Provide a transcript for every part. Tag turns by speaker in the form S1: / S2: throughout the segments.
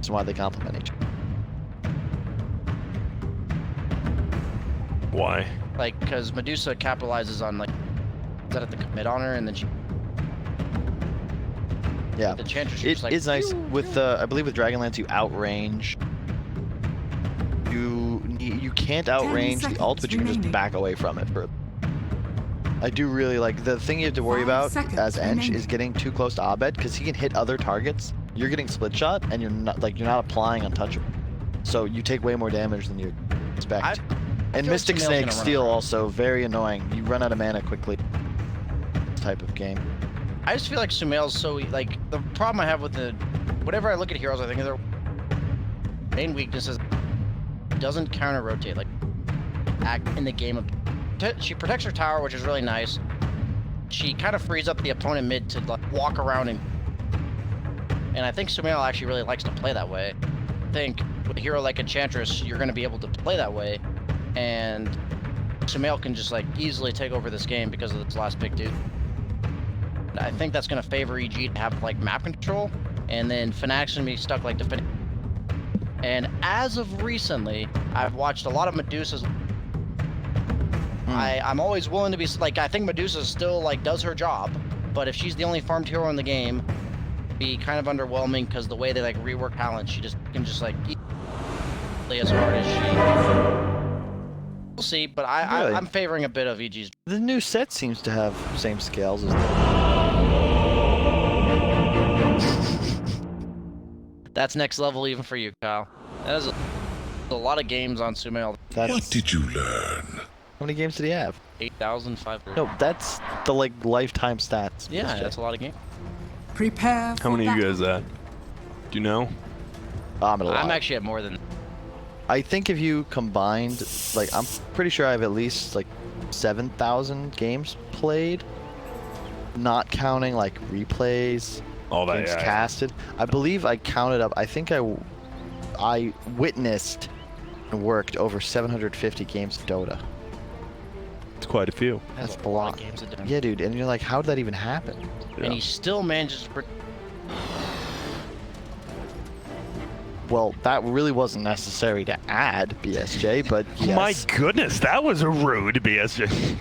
S1: reason why they complement each other.
S2: Why?
S3: Like, because Medusa capitalizes on, like, is that at the commit on her, and then she...
S1: Yeah,
S3: The Enchantress,
S1: it
S3: just like,
S1: is nice with I believe with Dragonlance you outrange. You can't outrange the ult, but you can just back away from it. I do really like the thing you have to worry about as Ench is getting too close to Abed because he can hit other targets. You're getting split shot and you're not applying untouchable, so you take way more damage than you expect. And Mystic Snake Steel also very annoying. You run out of mana quickly. Type of game.
S3: I just feel like Sumail's so, like, the problem I have with the, whenever I look at heroes, I think their main weakness is doesn't counter rotate, like, act in the game. She protects her tower, which is really nice. She kind of frees up the opponent mid to, like, walk around, and I think Sumail actually really likes to play that way. I think with a hero like Enchantress, you're going to be able to play that way, and Sumail can just, like, easily take over this game because of this last big dude. I think that's going to favor EG to have, like, map control, and then Fnatic's going to be stuck, like, defending. And as of recently, I've watched a lot of Medusa's. I'm always willing to be, like, I think Medusa still, like, does her job, but if she's the only farmed hero in the game, be kind of underwhelming because the way they, like, rework talent, she just can just, like, play as hard as she... We'll see, but
S1: Really?
S3: I'm favoring a bit of EG's.
S1: The new set seems to have same scales as
S3: That's next level even for you, Kyle. That is a lot of games on Sumail.
S4: What did you learn?
S1: How many games did he have?
S3: 8,500.
S1: No, that's the, like, lifetime stats.
S3: Yeah, that's a lot of games.
S5: Prepare for
S2: How many of you
S5: battle.
S2: guys at? Do you know?
S1: I'm at a lot.
S3: I'm actually at more than...
S1: I think if you combined, like, I'm pretty sure I have at least, like, 7,000 games played, not counting, like, replays,
S2: All that,
S1: games
S2: yeah.
S1: casted. I believe I counted up, I think I witnessed and worked over 750 games of Dota.
S2: It's quite a few.
S1: That's
S3: a
S1: a
S3: lot
S1: lot.
S3: of games a day.
S1: Yeah, dude, and you're like, how did that even happen?
S3: And he still manages to...
S1: Well, that really wasn't necessary to add, BSJ, but yes.
S2: My goodness, that was rude, BSJ.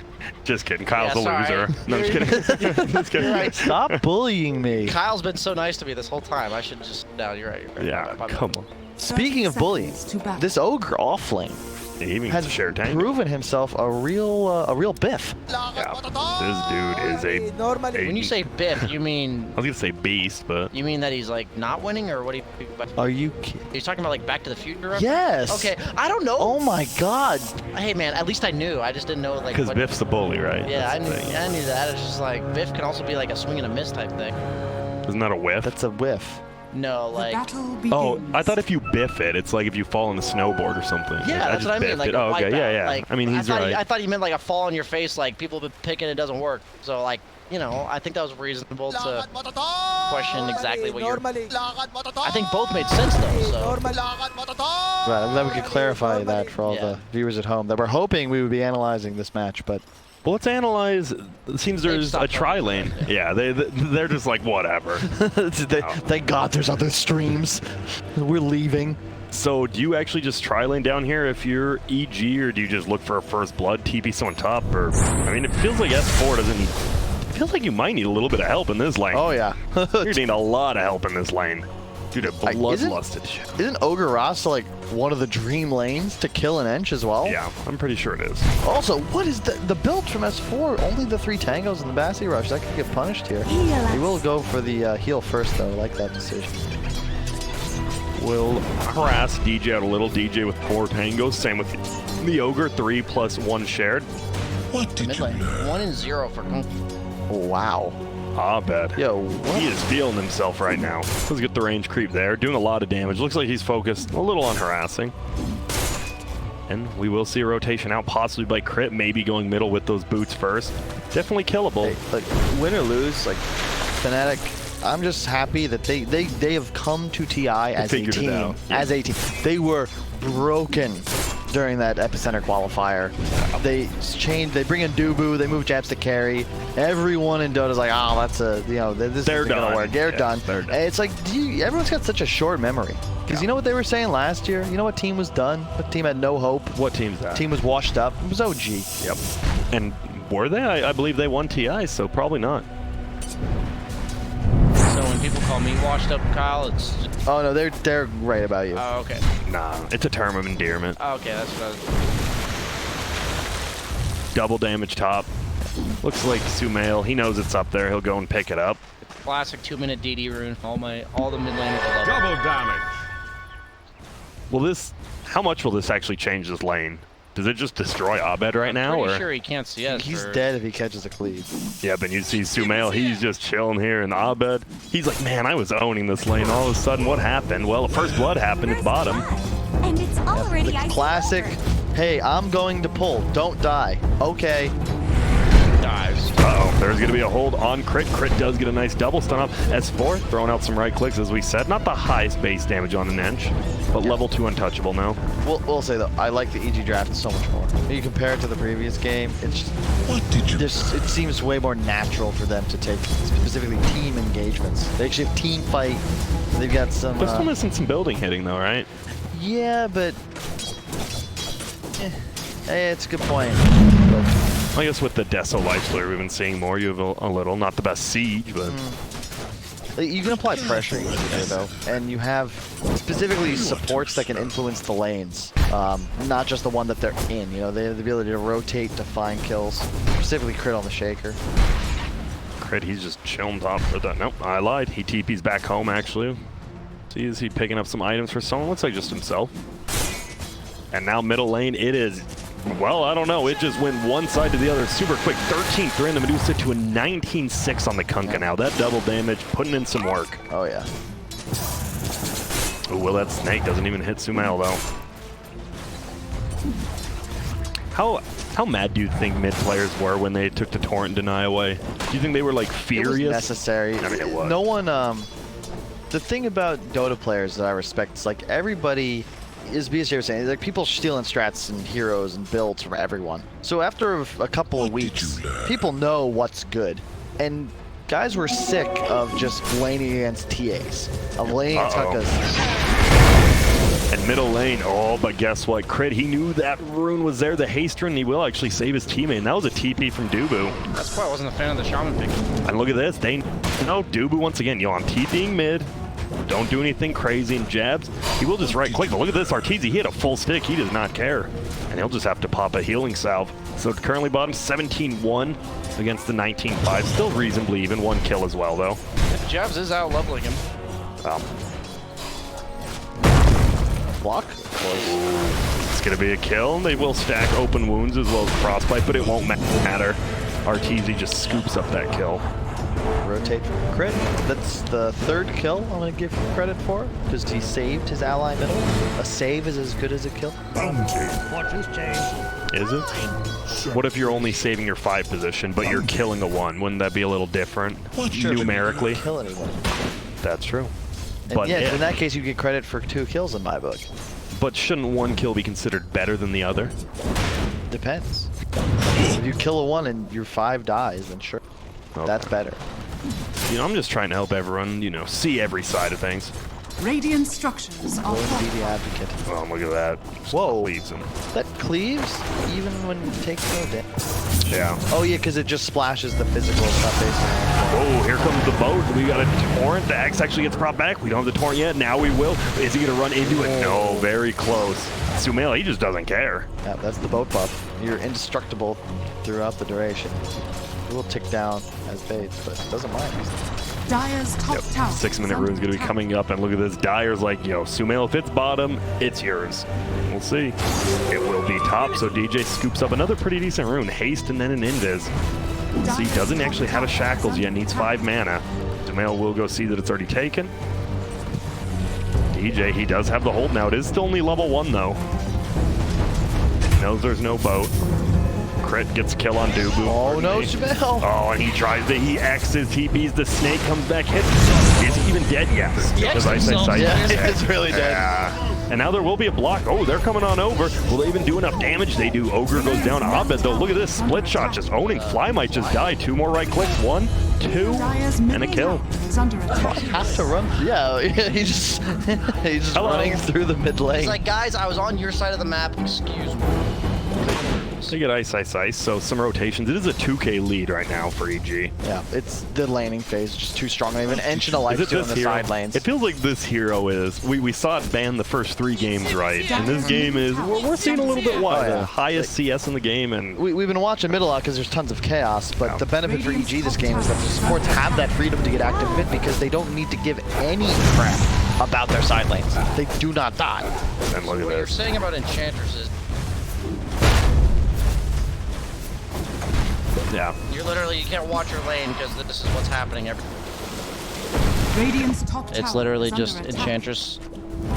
S2: Just kidding. Kyle's
S3: Yeah,
S2: a
S3: sorry.
S2: loser. No, I'm just kidding. Just kidding.
S3: Right.
S1: Stop bullying me.
S3: Kyle's been so nice to me this whole time. I should just... No, you're right. You're right.
S2: Yeah,
S3: My bad, my bad.
S2: come on.
S1: Speaking of bullying, this Ogre offlane
S2: He even
S1: has
S2: gets a share tank.
S1: proven himself a real biff.
S2: Yeah, this dude is a...
S3: When you say biff, you mean...
S2: I was gonna say beast, but...
S3: You mean that he's, like, not winning, or what do you...
S1: Are you kidding?
S3: He's talking about, like, Back to the Future? reference?
S1: Yes.
S3: Okay, I don't know.
S1: Oh my God.
S3: Hey, man, at least I knew. I just didn't know, like...
S2: Because
S3: what...
S2: Biff's the bully, right?
S3: Yeah, I
S2: That's
S3: knew,
S2: the thing.
S3: I knew that. It's just, like, biff can also be, like, a swing and a miss type thing.
S2: Isn't that a whiff?
S1: That's a whiff.
S3: No,
S5: The
S3: like...
S5: battle begins.
S2: Oh, I thought if you biff it, it's like if you fall on the snowboard or something.
S3: Yeah,
S2: Like,
S3: that's what I mean.
S2: biffed
S3: Like,
S2: it. Oh,
S3: like
S2: okay,
S3: that.
S2: yeah, yeah.
S3: Like,
S2: I mean, he's right.
S3: I thought he meant like a fall on your face. Like people have been picking, it doesn't work. So like, you know, I think that was reasonable to question exactly what you're. I think both made sense though. So
S1: Right, I'm glad we could clarify that for all the viewers at home that we're hoping we would be analyzing this match, but
S2: Well, let's analyze. It seems there's a tri lane. Yeah, they're just like whatever.
S1: thank God there's other streams. We're leaving.
S2: So do you actually just tri lane down here if you're EG, or do you just look for a first blood, TP someone top? Or I mean, it feels like S4 doesn't. It feels like you might need a little bit of help in this lane.
S1: Oh yeah.
S2: You're needing a lot of help in this lane. Dude, a bloodlusted shit.
S1: Isn't Ogre Rasta like one of the dream lanes to kill an Ench as well?
S2: Yeah, I'm pretty sure it is.
S1: Also, what is the build from S4? Only the 3 tangos and the Bassi Rush. That could get punished here. He will go for the heal first though. I like that decision.
S2: Will harass DJ out a little. DJ with 4 tangos. Same with the Ogre, 3+1 shared.
S4: What did
S3: mid
S4: you
S3: lane,
S4: learn?
S3: 1 and 0 for Kung Fu.
S1: Wow.
S2: Ah, bad.
S1: Yo, what?
S2: He is feeling himself right now. Let's get the range creep there. Doing a lot of damage. Looks like he's focused a little on harassing. And we will see a rotation out, possibly by crit, maybe going middle with those boots first. Definitely killable.
S1: Hey, like, win or lose, like, Fnatic, I'm just happy that they have come to TI as a
S2: figured it
S1: team.
S2: out.
S1: As a team. They were broken during that Epicenter qualifier. They bring in Dubu, they move Japs to carry. Everyone in Dota's like, oh, that's a, this isn't gonna work. They're done. And it's like, everyone's got such a short memory. Because you know what they were saying last year? You know what team was done? What team had no hope?
S2: What team's that?
S1: Team was washed up. It was OG.
S2: Yep. And were they? I believe they won TI, so probably not.
S3: So when people call me washed up, Kyle, it's just...
S1: Oh no, they're right about you.
S3: Oh, okay.
S2: Nah, it's a term of endearment.
S3: Oh, okay, that's what I was...
S2: Double damage top. Looks like Sumail, he knows it's up there. He'll go and pick it up.
S3: Classic 2-minute DD rune. All the mid laners love it.
S5: Double damage.
S2: Will how much will this actually change this lane? Does it just destroy Abed right now?
S3: Pretty
S2: or?
S3: sure he can't see us.
S1: He's dead if he catches a cleave.
S2: Yeah, but you see Sumail, he's just chilling here, and Abed, he's like, man, I was owning this lane. All of a sudden, what happened? Well, the first blood happened at bottom.
S6: And it's already
S1: The classic, hey, I'm going to pull, don't die. Okay.
S3: Dives.
S2: Uh-oh, there's going to be a hold on Crit. Crit does get a nice double stun up. S4 throwing out some right clicks, as we said. Not the highest base damage on an Nginx, but level 2 untouchable now.
S1: We'll say though, I like the EG draft so much more. When you compare it to the previous game, it's just,
S4: What did you
S1: it seems way more natural for them to take specifically team engagements. They actually have team fight. They've got some.
S2: They're still missing some building hitting though, right?
S1: Yeah, but hey, it's a good point.
S2: I guess with the Deso Lifestealer we've been seeing more. You have a little, not the best siege, but
S1: You can apply pressure here though, and you have specifically supports that can influence the lanes, not just the one that they're in. You know, they have the ability to rotate to find kills, specifically Crit on the Shaker.
S2: Crit, he's just chilling top for that. Nope, I lied. He TP's back home actually. See, is he picking up some items for someone? Looks like just himself. And now middle lane, it is. Well, I don't know. It just went one side to the other super quick. 13th random Medusa to a 19-6 on the Kunkka now. That double damage, putting in some work.
S1: Oh yeah.
S2: Ooh, well, that snake doesn't even hit Sumail though. How mad do you think mid players were when they took the torrent deny away? Do you think they were like furious?
S1: It was necessary.
S2: I mean, it was.
S1: No one. The thing about Dota players that I respect is like everybody. Is BSJ was saying, like people stealing strats and heroes and builds from everyone. So after a couple of weeks, people know what's good. And guys were sick of just laning against TAs, of laning against Huckas.
S2: And middle lane, oh, but guess what? Crit, he knew that rune was there, the haste rune, and he will actually save his teammate. And that was a TP from Dubu.
S3: That's why I wasn't a fan of the Shaman pick.
S2: And look at this, Dubu once again, I'm TPing mid. Don't do anything crazy and jabs. He will just right click, but look at this, Arteezy, he hit a full stick, he does not care. And he'll just have to pop a healing salve. So currently bottom 17-1 against the 19-5. Still reasonably even, 1 kill as well though.
S3: If Jabs is out leveling him.
S1: Block?
S2: It's gonna be a kill, and they will stack open wounds as well as frostbite, but it won't matter. Arteezy just scoops up that kill.
S1: Rotate for Crit. That's the 3rd kill I'm going to give him credit for, because he saved his ally middle. A save is as good as a kill.
S2: Is it? What if you're only saving your 5 position, but you're killing a 1? Wouldn't that be a little different numerically?
S1: Kill anyone.
S2: That's true.
S1: And
S2: But
S1: yeah, in that case, you get credit for 2 kills in my book.
S2: But shouldn't 1 kill be considered better than the other?
S1: Depends. If you kill a 1 and your 5 dies, then sure.
S2: Okay.
S1: That's better.
S2: You know, I'm just trying to help everyone, you know, see every side of things.
S6: Radiant structures are
S1: Go and be the advocate.
S2: Oh, look at that.
S1: Whoa.
S2: Leaves him.
S1: That cleaves even when it takes no damage.
S2: Yeah.
S1: Oh yeah, because it just splashes the physical stuff basically.
S2: Oh, here comes the boat. We got a torrent. The Axe actually gets brought back. We don't have the torrent yet. Now we will. Is he going to run into it? No, very close. Sumail, he just doesn't care.
S1: Yeah, that's the boat buff. You're indestructible throughout the duration. It will tick down as fades, but it doesn't mind.
S6: Dyer's top tower.
S2: 6-minute rune's going to be coming up, and look at this. Dyer's like, yo, Sumail, if it's bottom, it's yours. We'll see. It will be top, so DJ scoops up another pretty decent rune. Haste and then an Invis. See, doesn't actually have a Shackles yet, needs 5 mana. Sumail will go see that it's already taken. DJ, he does have the hold now. It is still only level 1, though. Knows there's no boat. Crit gets a kill on Dubu.
S1: Oh no, Sumail!
S2: Oh, and he tries it. He X's, TPs, the snake comes back, hits. Is he even dead? Yes.
S3: He
S2: Because I say
S3: himself.
S2: sight.
S1: Yeah, it's really dead.
S2: Yeah. And now there will be a block. Oh, they're coming on over. Will they even do enough damage? They do. Ogre goes down. Abed, though, look at this. Split shot just owning. Fly might just die. 2 more right clicks. 1, 2, and a kill.
S1: Have to run. Yeah, he's just running through the mid lane.
S3: He's like, guys, I was on your side of the map. Excuse me.
S2: They get ice, ice, ice. So some rotations. It is a 2K lead right now for EG.
S1: Yeah, it's the laning phase just too strong. Even Nginx and a life doing the
S2: hero?
S1: side lanes.
S2: It feels like this hero is. We saw it ban the first 3 games right, and this game is. We're seeing a little bit wide. The highest CS in the game, and
S1: we've been watching mid a lot because there's tons of chaos. But the benefit for EG this game is that the supports have that freedom to get active mid because they don't need to give any crap about their side lanes. They do not die.
S2: And look at
S3: What you're
S2: this.
S3: saying about Enchantress is
S2: Yeah.
S3: you can't watch your lane because this is what's happening every.
S6: Radiant's top
S3: It's
S6: tower
S3: literally
S6: is under
S3: just
S6: attack.
S3: Enchantress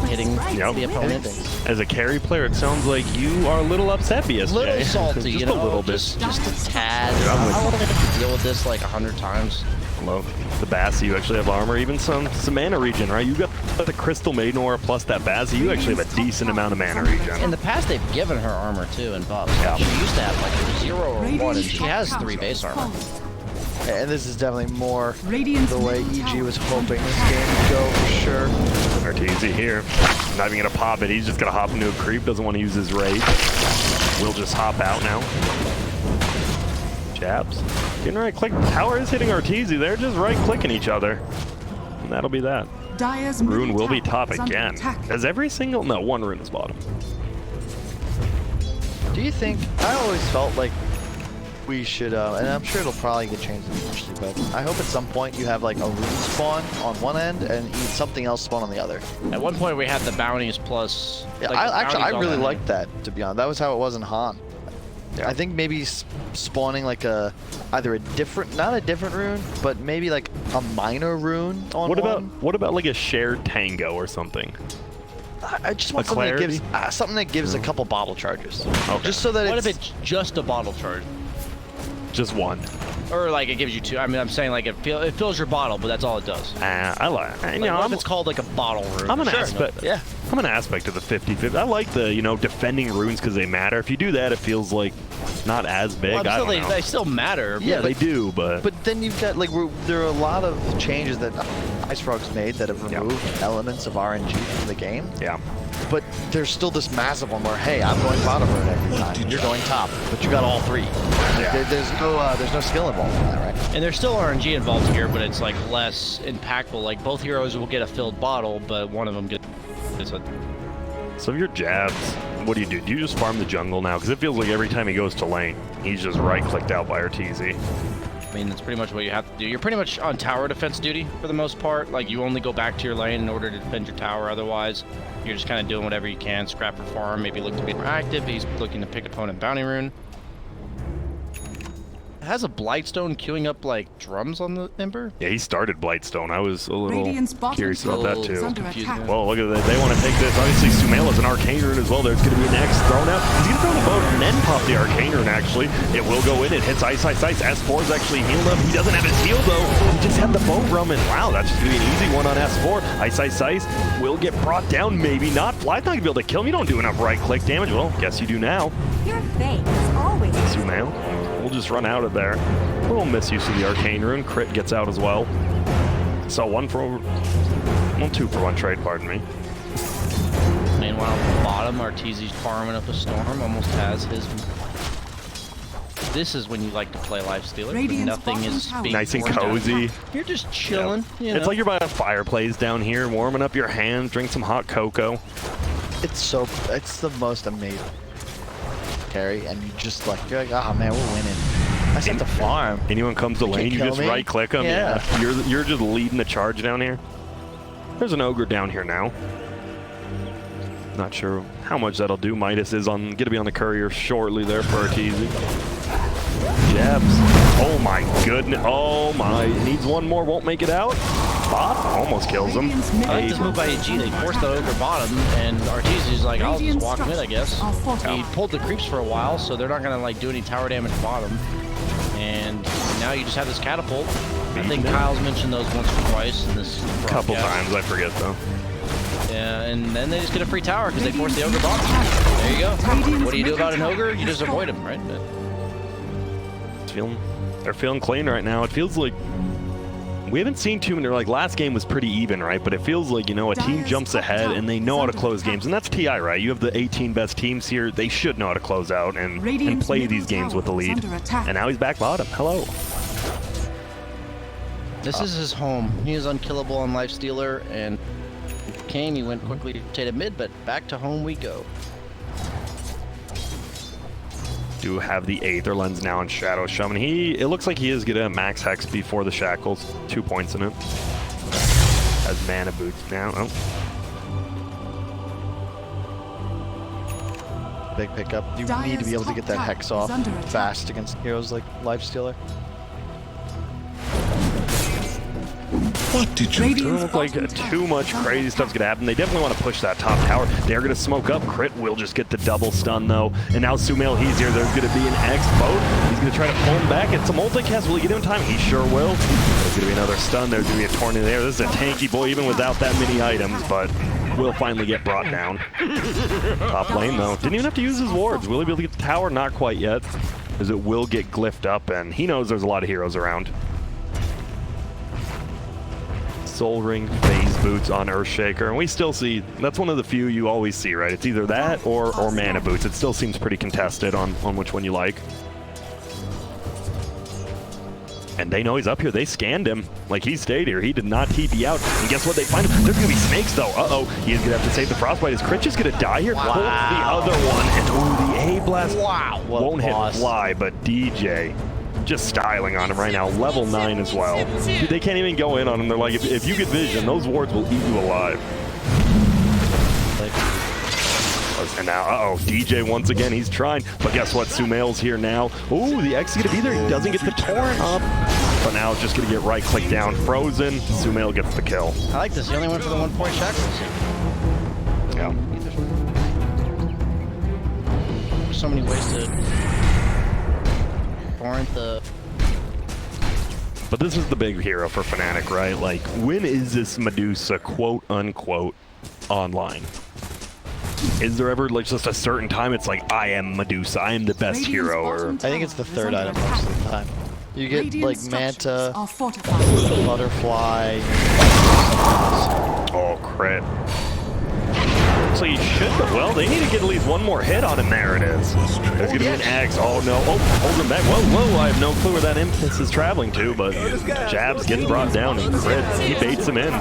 S3: hitting
S2: Yep.
S3: the opponent.
S2: As a carry player, it sounds like you are a little upset, BSJ.
S3: Little salty,
S2: just
S3: you know,
S2: a little bit.
S3: just a tad.
S2: Yeah, I'm with
S3: I won't have to deal with this like 100 times.
S2: Low. The Bassi, you actually have armor, even some mana regen, right? You got the Crystal Maiden Aura plus that Bassi, you actually have a decent amount of mana regen.
S3: In the past, they've given her armor too in buffs.
S2: Yeah.
S3: She used to have like 0 or 1, and
S6: Radiant's
S3: she
S6: top
S3: has
S6: tower
S3: 3 base
S6: is
S3: armor.
S6: falling.
S1: And this is definitely more
S6: Radiant's
S1: the way
S6: middle
S1: EG
S6: tower
S1: was
S6: is
S1: hoping
S6: under
S1: this
S6: attack.
S1: game would go for sure.
S2: Arteezy here. Not even gonna pop it, he's just gonna hop into a creep, doesn't want to use his rage. We'll just hop out now. Jabs. Getting right click. Tower is hitting Arteezy, they're just right clicking each other. And that'll be that.
S6: Dire's
S2: Rune
S6: middle
S2: will be
S6: tower
S2: top
S6: is under
S2: again.
S6: attack.
S2: As every single, no, 1 rune is bottom.
S1: Do you think, I always felt like we should, and I'm sure it'll probably get changed eventually, but I hope at some point you have like a rune spawn on one end and something else spawn on the other.
S3: At one point, we had the bounties plus.
S1: Yeah,
S3: like, the
S1: I
S3: bounties all
S1: really
S3: down
S1: liked that, to be honest. That was how it was in Han.
S2: Yeah.
S1: I think maybe spawning like either a different, not a different rune, but maybe like a minor rune on
S2: What
S1: one.
S2: about like a shared tango or something?
S1: I just want
S2: A
S1: something that gives
S2: clarity?
S1: something that gives a couple bottle charges.
S2: Okay.
S1: Just so that
S3: What
S1: it's
S3: if it's just a bottle charge?
S2: Just 1.
S3: Or like it gives you 2. I mean, I'm saying like it fills your bottle, but that's all it does.
S2: I like. You
S3: Like,
S2: know,
S3: what if
S2: I'm,
S3: it's called like a bottle room?
S2: I'm an
S3: Sure.
S2: aspect.
S1: yeah.
S2: I'm an aspect of the 50-50. I like the defending runes because they matter. If you do that, it feels like not as big.
S3: Well,
S2: I don't know.
S3: they still matter.
S2: Yeah, they
S1: but-
S2: do, but
S1: then you've got like there are a lot of changes that Ice Frog's made that have removed elements of RNG from the game.
S2: yeah.
S1: But there's still this massive one where, hey, I'm going bottom road every time. You're going top, but you got all 3. There's no skill involved in that, right?
S3: And there's still RNG involved here, but it's like less impactful. Like both heroes will get a filled bottle, but one of them gets a.
S2: So your jabs, what do? Do you just farm the jungle now? Because it feels like every time he goes to lane, he's just right-clicked out by Arteezy.
S3: I mean, that's pretty much what you have to do. You're pretty much on tower defense duty for the most part. Like, you only go back to your lane in order to defend your tower. Otherwise, you're just kind of doing whatever you can. Scrap or farm, maybe look to be more active. He's looking to pick opponent bounty rune. Has a Blightstone queuing up, like, drums on the Ember?
S2: Yeah, he started Blightstone. I was a little
S6: Radiant's bottom
S2: curious about that
S3: tower
S6: is
S2: too.
S6: under
S3: Confusing.
S6: attack.
S2: Well, look at that. They want to take this. Obviously, Sumela's an Arcane Rune as well. There's going to be an X thrown out. He's going to throw the boat and then pop the Arcane Rune, actually. It will go in. It hits Ice, Ice, Ice. S4 is actually healed up. He doesn't have his heal, though. He just had the boat rumming. Wow, that's just going to be an easy one on S4. Ice, Ice, Ice will get brought down. Maybe not. Fly's not going to be able to kill him. You don't do enough right-click damage. Well, guess you do now.
S5: Your fate is always
S2: Sumail. We'll just run out of there. A little misuse of the Arcane Rune. Crit gets out as well. So 2 for 1 trade, pardon me.
S3: Meanwhile, bottom, Arteezy's farming up a storm. Almost has his. This is when you like to play Life Stealer. When
S6: Radiant's
S3: nothing
S6: bottom
S3: is
S6: tower
S3: being
S2: Nice and
S3: forced down.
S2: cozy.
S3: You're just chilling. You know?
S2: It's like you're by a fireplace down here, warming up your hands, drink some hot cocoa.
S1: It's the most amazing carry, and you just like, you're like, oh man, we're winning. I just have to farm.
S2: Anyone comes to lane, you
S1: kill
S2: just
S1: me?
S2: right-click them.
S1: Yeah.
S2: You're just leading the charge down here. There's an ogre down here now. Not sure how much that'll do. Midas is going to be on the courier shortly there for Arteezy. Jabs. Oh my goodness. Oh my. Needs 1 more. Won't make it out. Bop. Almost kills him.
S6: Radiant's
S3: I like
S6: middle
S3: this move by AG. They forced the ogre bottom, and Arteezy's like, I'll just
S6: Radiant
S3: walk mid, I guess.
S6: structures are fortified.
S3: He pulled the creeps for a while, so they're not gonna like do any tower damage bottom. And now you just have this catapult. I think Kyle's mentioned those once or twice in this
S2: Couple
S3: broadcast.
S2: times. I forget though.
S3: Yeah, and then they just get a free tower because they force the ogre bot. There you go. What do you do about an ogre? You just avoid him, right?
S2: They're feeling clean right now. It feels like we haven't seen too many. Like last game was pretty even, right? But it feels like, you know, a team jumps ahead and they know how to close games, and that's TI, right? You have the 18 best teams here. They should know how to close out and play these games with the lead. And now he's back bottom. Hello.
S3: This is his home. He is unkillable on Lifestealer, and came, he went quickly to rotate mid, but back to home we go.
S2: Do have the Aether Lens now on Shadow Shaman. It looks like he is going to max Hex before the Shackles. 2 points in it. Has mana boots now. Oh.
S1: Big pickup. You need to be able to get that Hex off fast against heroes like Lifestealer.
S4: What did you
S2: Doesn't look like too much crazy stuff's gonna happen. They definitely want to push that top tower. They're gonna smoke up. Crit will just get the double stun though. And now Sumail, he's here. There's gonna be an X boat. He's gonna try to pull him back. It's a multicast. Will he get him in time? He sure will. There's gonna be another stun. There's gonna be a tornado there. This is a tanky boy even without that many items, but will finally get brought down. Top lane though. Didn't even have to use his wards. Will he be able to get the tower? Not quite yet, as it will get glyphed up, and he knows there's a lot of heroes around. Soul Ring, Phase Boots on Earthshaker, and we still see, that's one of the few you always see, right? It's either that or Mana Boots. It still seems pretty contested on which one you like. And they know he's up here. They scanned him. Like, he stayed here. He did not TP out. And guess what? They find him. There's going to be snakes, though. Uh-oh. He is going to have to save the Frostbite. Is Crit just going to die here?
S3: Wow.
S2: Pulls the other one. And, ooh, the A-Blast won't hit
S3: boss.
S2: Fly, but DJ just styling on him right now. Level 9 as well. Dude, they can't even go in on him. They're like, if you get vision, those wards will eat you alive. And now, uh-oh, DJ once again, he's trying. But guess what? Sumail's here now. Ooh, the X is going to be there. He doesn't get the torrent up. But now it's just going to get right-click down. Frozen. Sumail gets the kill.
S3: I like this. He only went for the 1-point shackles.
S2: Yeah.
S3: There's so many ways to torrent the...
S2: But this is the big hero for Fnatic, right? Like, when is this Medusa, quote-unquote, online? Is there ever like just a certain time it's like, I am Medusa, I am the best hero? Or
S1: I think it's the third item most of the time. You get like Manta, Butterfly.
S2: Oh, Crit. So you should, but well, they need to get at least one more hit on him. There it is. There's gonna be an X. Oh no. Oh, hold him back. Whoa, whoa. I have no clue where that impetus is traveling to, but Jabs getting brought down and Crit, he baits him in.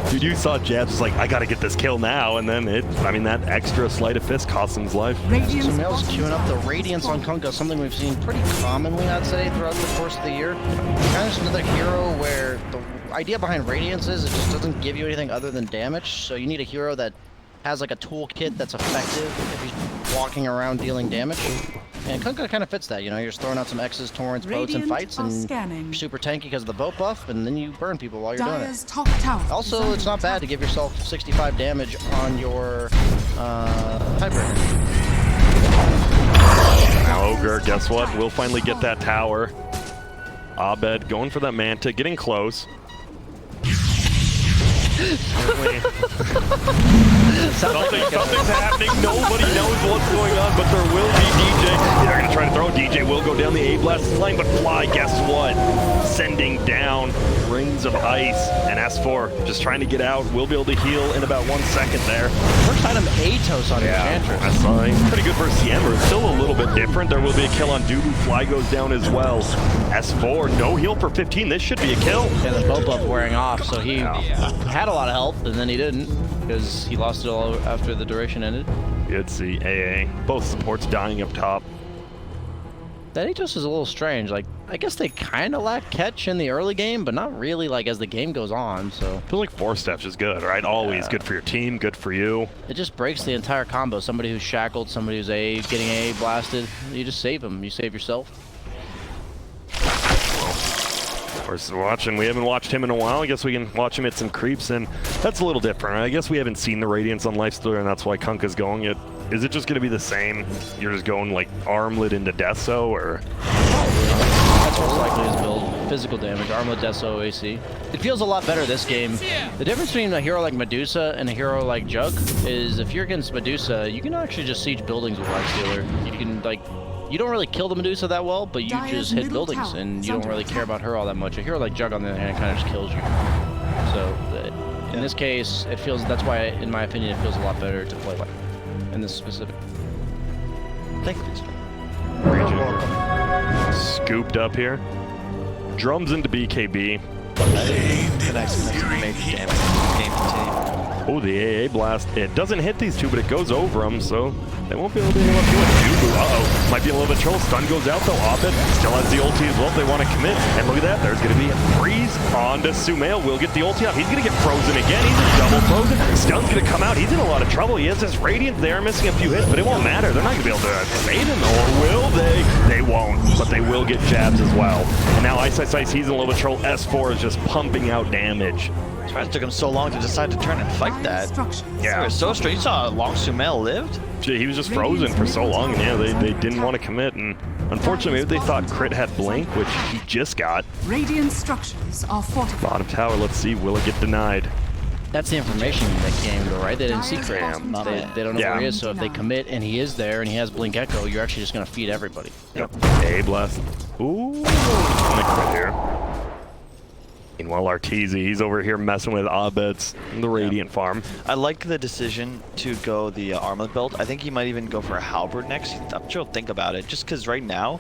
S2: Dude, you saw Jabs was like, I gotta get this kill now, and then that extra sleight of fist cost him his life.
S3: Sumail's queuing up the Radiance on Kunkka, something we've seen pretty commonly, I'd say, throughout the course of the year. Kind of just another hero where the idea behind Radiance is it just doesn't give you anything other than damage, so you need a hero that has like a toolkit that's effective if he's walking around dealing damage. And Kunkka kind of fits that, you know, you're just throwing out some X's, torrents, boats, and fights, and you're super tanky because of the boat buff, and then you burn people while you're doing it. Also, it's not bad to give yourself 65 damage on your tiebreaker.
S2: Now Ogre, guess what? We'll finally get that tower. Abed going for that Manta, getting close. Something's happening. Nobody knows what's going on, but there will be DJ. They're going to try to throw. DJ will go down the A-Blast line, but Fly, guess what? Sending down Rings of Ice, and S4 just trying to get out. Will be able to heal in about 1 second there.
S3: First item Atos on Enchantress.
S2: That's fine. Pretty good versus the Ember. It's still a little bit different. There will be a kill on Dubu. Fly goes down as well. S4, no heal for 15. This should be a kill.
S3: Yeah, the boat buff wearing off, so he had a lot of health, and then he didn't, because he lost it all after the duration ended.
S2: Good see AA. Both supports dying up top.
S3: That Atos is a little strange. Like, I guess they kind of lack catch in the early game, but not really like as the game goes on, so...
S2: I feel like 4 steps is good, right? Always good for your team, good for you.
S3: It just breaks the entire combo. Somebody who's shackled, somebody who's getting A blasted, you just save them. You save yourself.
S2: We're watching. We haven't watched him in a while. I guess we can watch him hit some creeps, and that's a little different. I guess we haven't seen the Radiance on Lifestealer, and that's why Kunkka's going it. Is it just going to be the same? You're just going like armlet into Deso, or?
S3: That's most likely his build. physical damage, armlet, death, OAC. It feels a lot better this game. The difference between a hero like Medusa and a hero like Jug is if you're against Medusa, you can actually just siege buildings with Lifestealer. You can, like, you don't really kill the Medusa that well, but you just hit buildings, and you don't really care about her all that much. A hero like Jug, on the other hand, kind of just kills you. So, in this case, it feels, that's why, in my opinion, it feels a lot better to play like in this specific.
S1: Thank you.
S2: Scooped up here. Drums into BKB.
S1: Nice make damage. Game continue.
S2: Oh, the AA blast. It doesn't hit these two, but it goes over them, so they won't be able to do much to it. Uh-oh. Might be a little bit trouble. Stun goes out, though. Abed still has the ulti as well if they want to commit. And look at that. There's going to be a freeze onto Sumail. Will get the ulti out. He's going to get frozen again. He's double frozen. Stun's going to come out. He's in a lot of trouble. He has his Radiant there, missing a few hits, but it won't matter. They're not going to be able to save him, or will they? They won't, but they will get jabs as well. And now Ice, he's in a little bit of trouble. S4 is just pumping out damage.
S1: It took him so long to decide to turn and fight that.
S2: Yeah.
S1: It was so strange. You saw how long Sumail lived?
S2: He was just frozen for so long, and yeah, they didn't want to commit, and unfortunately, maybe they thought Crit had Blink, which he just got.
S6: Radiant structures are fortified.
S2: Bottom tower, let's see, will it get denied?
S3: That's the information that came, though, right? They didn't see Crit. They don't know
S2: Yeah.
S3: where he is, so if they commit and he is there and he has Blink Echo, you're actually just going to feed everybody.
S2: Yep. A blast. Ooh, the Crit here. Meanwhile, Arteezy, he's over here messing with Abed's the Radiant farm.
S1: I like the decision to go the armlet build. I think he might even go for a halberd next. I'm sure he'll think about it, just because right now,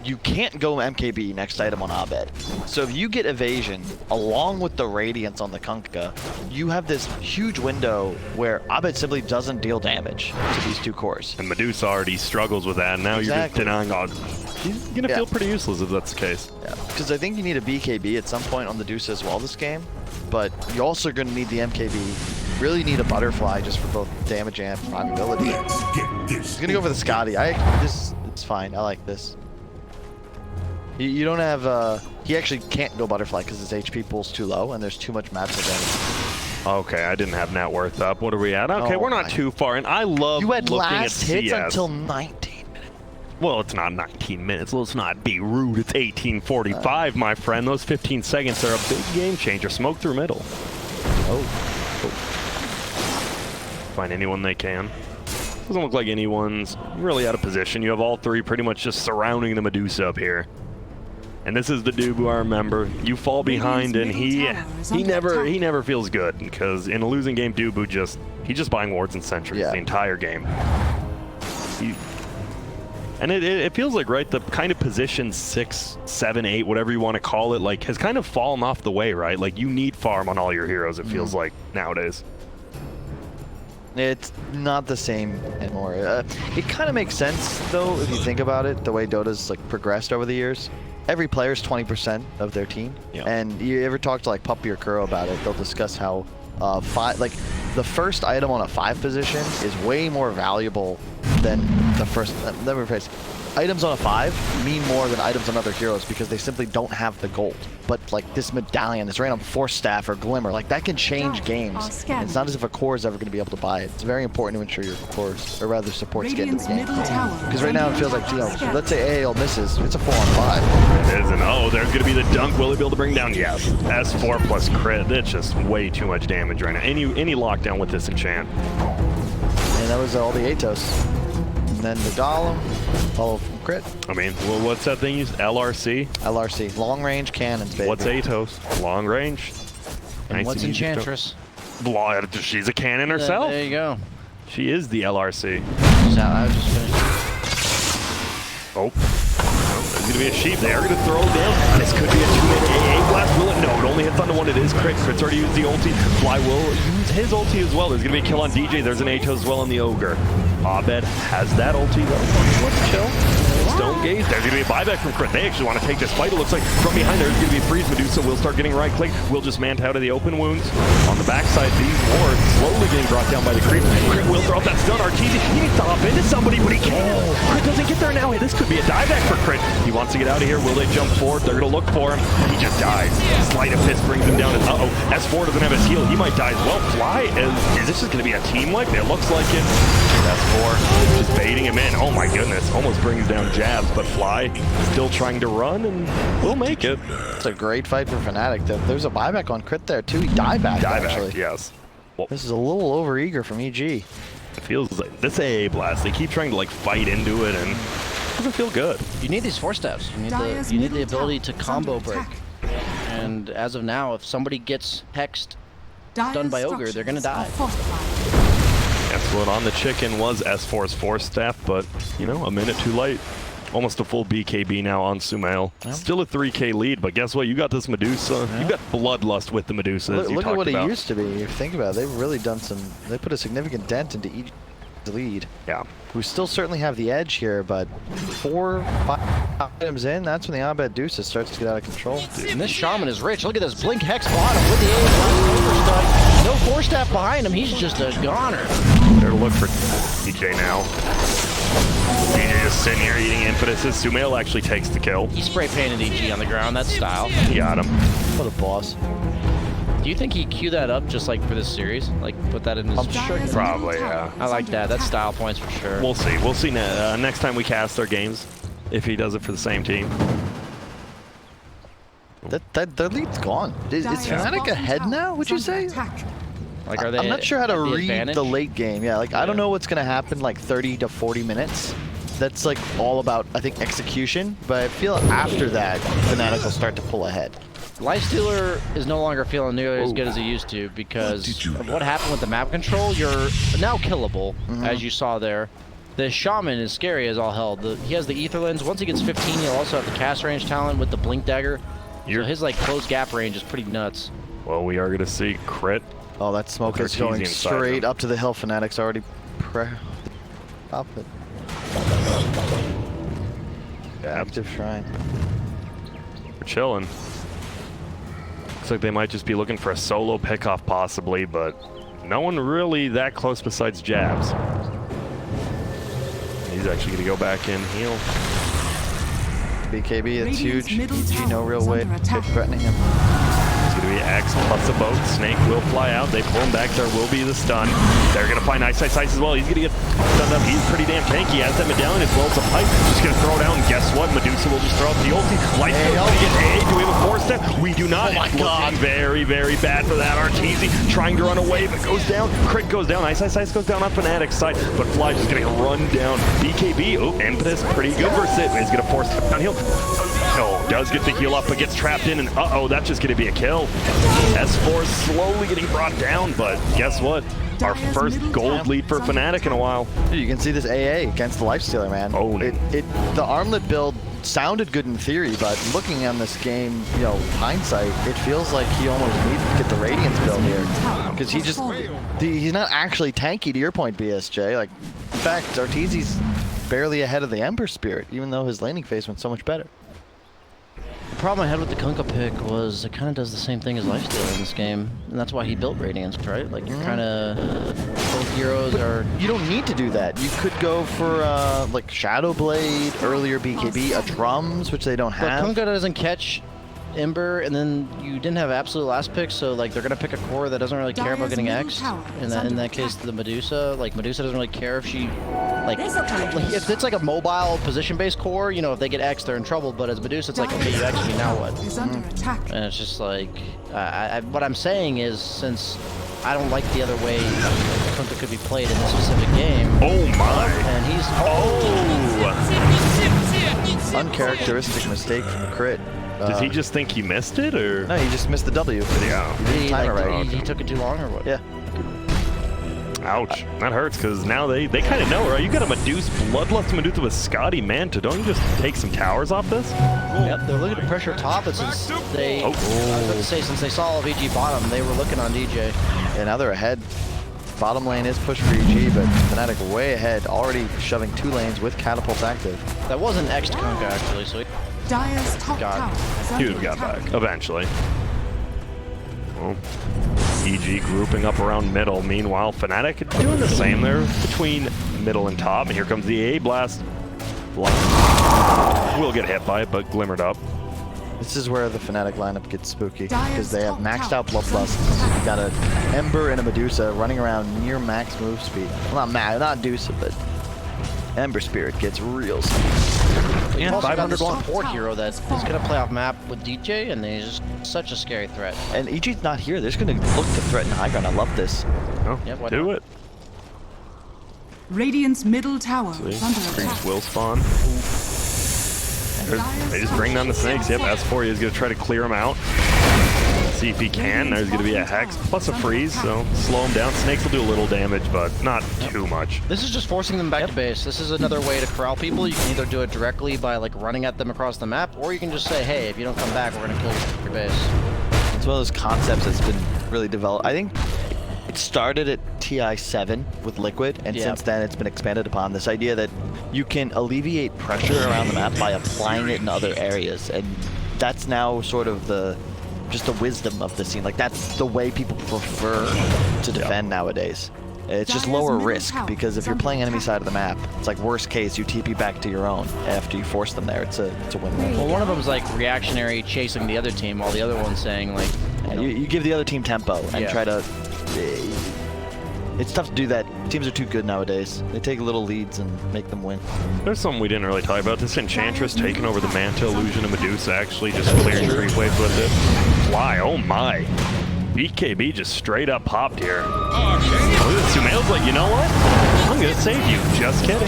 S1: you can't go MKB next item on Abed. So if you get evasion, along with the Radiance on the Kunkka, you have this huge window where Abed simply doesn't deal damage to these two cores.
S2: And Medusa already struggles with that, and now you're just denying God. He's going to feel pretty useless if that's the case.
S1: Yeah, because I think you need a BKB at some point on the Medusa as well this game, but you're also going to need the MKB. Really need a butterfly just for both damage and survivability. He's going to go for the Scotty. It's fine. I like this. You don't have, he actually can't go butterfly because his HP pool's too low and there's too much magical damage.
S2: Okay, I didn't have net worth up. What are we at? Okay, we're not too far in. I love
S1: you had
S2: looking
S1: last
S2: at
S1: hits
S2: CS.
S1: until 19 minutes.
S2: Well, it's not 19 minutes. Let's not be rude. It's 18:45, my friend. Those 15 seconds are a big game changer. Smoke through middle. Oh. Find anyone they can. Doesn't look like anyone's really out of position. You have all three pretty much just surrounding the Medusa up here. And this is the Dubu I remember. You fall behind, and he never feels good, because in a losing game, Dubu he's just buying wards and sentries the entire game. And it feels like, right, the kind of position 6, 7, 8, whatever you want to call it, like, has kind of fallen off the way, right? Like, you need farm on all your heroes, it feels like, nowadays.
S1: It's not the same anymore. It kind of makes sense, though, if you think about it, the way Dota's, like, progressed over the years. Every player's 20% of their team. Yeah. And you ever talk to, like, Puppy or Kuro about it, they'll discuss how the first item on a 5 position is way more valuable than the first. Let me rephrase. Items on a 5 mean more than items on other heroes because they simply don't have the gold. But like this medallion, this random Force Staff or Glimmer, like that can change games. It's not as if a core is ever going to be able to buy it. It's very important to ensure your cores, or rather supports, get into the game. Because right now it feels like, let's say AAL misses, it's a 4-on-5.
S2: It is, and there's going to be the dunk. Will he be able to bring down? Yes. S4 plus crit. It's just way too much damage right now. Any lockdown with this enchant.
S1: And that was all the Atos. And then the Golem, follow from crit.
S2: I mean, well, what's that thing used? LRC?
S1: LRC, long range cannons, baby.
S2: What's Atos? Long range.
S3: And
S2: nice
S3: what's Enchantress?
S2: She's a cannon herself.
S3: There you go.
S2: She is the LRC.
S3: I was just finished.
S2: Oh. There's going to be a sheep. They are going to throw it down. This could be a 2-hit AA blast. Will it? No, it only hits onto one. It is crit. Crit's already used the ulti. Fly will use his ulti as well. There's going to be a kill on DJ. There's an Atos as well on the Ogre. Abed has that ulti though. Let's chill. Stone Gaze. There's going to be a buyback from Crit. They actually want to take this fight. It looks like from behind there's going to be a freeze. Medusa will start getting right click. Will just mant out of the open wounds. On the backside, these wards slowly getting brought down by the creep. Crit will throw out that stun. Arteezy, he needs to hop into somebody, but he can't. Crit doesn't get there now. This could be a dieback for Crit. He wants to get out of here. Will they jump forward? They're going to look for him. He just dies. Sleight of fist brings him down. Uh-oh. S4 doesn't have his heal. He might die as well. Fly, is this just going to be a team wipe? It looks like it. S4 just baiting him in. Oh my goodness. Almost brings down Jack. jabs, but Fly still trying to run and will make it.
S1: It's a great fight for Fnatic. There's a buyback on crit there too. He diebacked actually.
S2: Yes. Well,
S1: this is a little over eager from EG.
S2: it feels like this AA blast. They keep trying to like fight into it and it doesn't feel good.
S3: You need these force steps. You need the ability to combo break. And as of now, if somebody gets hexed, done by Ogre, they're gonna die.
S2: Excellent on the chicken was S4's force staff, but you know, a minute too late. Almost a full BKB now on Sumail.
S1: Yep.
S2: Still a 3K lead, but guess what? You got this Medusa.
S1: Yeah.
S2: You got bloodlust with the Medusa.
S1: Look at what it used to be. If you think about it, they've really done some. They put a significant dent into each lead.
S2: Yeah.
S1: We still certainly have the edge here, but 4, 5 items in, that's when the Abed Deuces starts to get out of control.
S3: And this Shaman is rich. Look at this Blink Hex bottom with the A overstun. No force staff behind him. He's just a goner.
S2: Better look for DJ now. DJ just sitting here eating impetuses. Sumail actually takes the kill.
S3: He spray painted EG on the ground. That's style.
S2: He got him.
S1: What a boss.
S3: Do you think he'd queue that up just like for this series? Like put that in his...
S1: I'm sure he
S2: Probably, yeah.
S3: I like that. That's style points for sure.
S2: We'll see. We'll see next time we cast our games if he does it for the same team.
S1: Their lead's gone. Is Fnatic ahead now, would you say?
S3: Like, are they?
S1: I'm not sure how to read
S3: advantage?
S1: the late game. Yeah, like I don't know what's gonna happen like 30 to 40 minutes. That's like all about, I think, execution. But I feel after that, Fnatic will start to pull ahead.
S3: Lifestealer is no longer feeling nearly as good as he used to because of what happened with the map control. You're now killable, as you saw there. The Shaman is scary as all hell. He has the Ether Lens. Once he gets 15, he'll also have the cast range talent with the Blink Dagger. So his like close gap range is pretty nuts.
S2: Well, we are going to see Crit.
S1: Oh, that smoke is going straight up to the hill. Fnatic's already up it. Active shrine.
S2: We're chilling. Looks like they might just be looking for a solo pickoff possibly, but no one really that close besides Jabs. He's actually going to go back in, heal.
S1: BKB, that's huge. EG, no real way to threatening him.
S2: It's going to be X plus a boat. Snake will fly out. They pull him back. There will be the stun. They're going to find Ice as well. He's going to get stunned up. He's pretty damn tanky. He has that medallion as well as a pipe. Just going to throw it out. And guess what? Medusa will just throw out the ulti. Lifesteal's going to get A. Do we have a force step? We do not.
S1: Oh my God.
S2: Looking very, very bad for that. Arteezy trying to run away, but goes down. Crit goes down. Ice goes down on Fnatic's side. But Fly just going to run down. BKB. Oh, Impetus pretty good versus it. He's going to force it downhill. Oh, does get the heal up, but gets trapped in, and uh-oh, that's just going to be a kill. S4 slowly getting brought down, but guess what? Our first gold lead for Fnatic in a while.
S1: Dude, you can see this AA against the Lifestealer, man.
S2: Oh,
S1: the armlet build sounded good in theory, but looking on this game, you know, hindsight, it feels like he almost needed to get the Radiance build here. Because he's not actually tanky, to your point, BSJ. Like, in fact, Arteezy's barely ahead of the Ember Spirit, even though his laning phase went so much better.
S3: The problem I had with the Kunkka pick was it kind of does the same thing as Lifestealer in this game, and that's why he built Radiance, right? Like, you're kind of... Both heroes are...
S1: You don't need to do that. You could go for, like, Shadow Blade, earlier BKB, a Drums, which they don't have.
S3: But Kunkka doesn't catch Ember, and then you didn't have absolute last pick, so like they're gonna pick a core that doesn't really care about getting X. In that case, the Medusa, like Medusa doesn't really care if she, like if it's like a mobile position-based core, you know, if they get X, they're in trouble. But as Medusa, it's like, okay, you X me, now what? And it's just like, what I'm saying is, since I don't like the other way Kunkka could be played in this specific game.
S2: Oh my!
S3: And he's
S1: uncharacteristic mistake from Crit.
S2: Does he just think he missed it, or?
S1: No, he just missed the W.
S2: Yeah.
S1: He didn't time it right.
S3: He took it too long, or what?
S1: Yeah.
S2: Ouch. That hurts, because now they kind of know, right? You got a Bloodlust Medusa with Scotty Manta. Don't you just take some towers off this?
S3: Yep, they're looking to pressure top, but since they, I was about to say, since they saw VG bottom, they were looking on DJ.
S1: Yeah, now they're ahead. Bottom lane is pushed for EG, but Fnatic way ahead, already shoving 2 lanes with catapults active.
S3: That wasn't X to Kunkka, actually, so
S6: Dire's top tower is
S2: He
S6: under
S2: got
S6: attack.
S2: back, eventually. Well, EG grouping up around middle. Meanwhile, Fnatic doing the same there between middle and top. And here comes the AA blast. Will get hit by it, but glimmered up.
S1: This is where the Fnatic lineup gets spooky, because they have maxed out Bloodlust. You got an Ember and a Medusa running around near max move speed. Well, not Medusa, but Ember Spirit gets real.
S3: Yeah,
S2: Yeah,
S3: also got
S2: 500
S3: this
S2: block.
S3: support hero that is going to play off map with DJ, and he's just such a scary threat.
S1: And EG's not here. They're just going to look to threaten high ground. I love this.
S2: Oh,
S3: Yeah, why
S2: do
S3: not?
S2: it.
S6: Radiant's middle tower
S2: See,
S6: is under
S2: Screams
S6: attack.
S2: will spawn. They just bring down the snakes. Yep, S4 is going to try to clear him out. See if he can. There's going to be a Hex plus a freeze, so slow him down. Snakes will do a little damage, but not too much.
S3: This is just forcing them back to base. This is another way to corral people. You can either do it directly by like running at them across the map, or you can just say, hey, if you don't come back, we're going to kill your base.
S1: It's one of those concepts that's been really developed. I think it started at TI9 with Liquid, and since then it's been expanded upon. This idea that you can alleviate pressure around the map by applying it in other areas, and that's now sort of just the wisdom of the scene. Like, that's the way people prefer to defend nowadays. It's just lower risk, because if you're playing enemy side of the map, it's like worst case you TP back to your own after you force them there. It's a win-win.
S3: Well, one of them's like reactionary, chasing the other team, while the other one's saying like,
S1: You give the other team tempo and try to. It's tough to do that. Teams are too good nowadays. They take little leads and make them win.
S2: There's something we didn't really talk about. This Enchantress taking over the Manta, Illusion, and Medusa, actually just clearing creep waves with it. Fly, oh my. BKB just straight up popped here. Sumail's like, you know what? I'm gonna save you. Just kidding.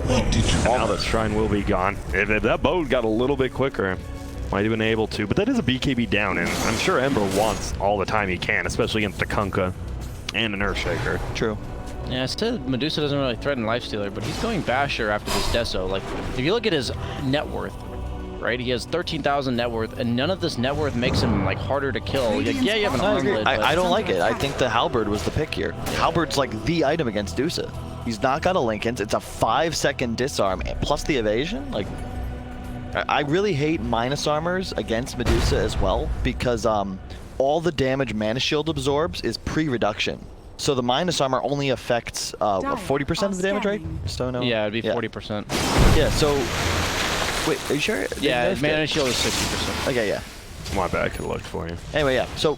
S4: What did you
S2: Now that Shrine will be gone. If that boat got a little bit quicker, might have been able to. But that is a BKB down, and I'm sure Ember wants all the time he can, especially against the Kunkka and an Earthshaker.
S1: True.
S3: yeah, instead Medusa doesn't really threaten Lifestealer, but he's going Basher after this Deso. Like, if you look at his net worth, right? He has 13,000 net worth, and none of this net worth makes him like harder to kill. Like, yeah, you have an armlet.
S1: I don't like it. I think the Halberd was the pick here. Halberd's like the item against Dusa. He's not got a Nginx. It's a 5-second disarm plus the evasion. Like, I really hate minus armors against Medusa as well, because all the damage Mana Shield absorbs is pre-reduction. So the minus armor only affects 40% of the damage, right? So no.
S3: Yeah, it'd be 40%.
S1: Yeah. So wait, are you sure?
S3: Yeah, Mana Shield is 60%.
S1: Okay, yeah.
S2: My bad, I could have looked for you.
S1: Anyway, yeah. So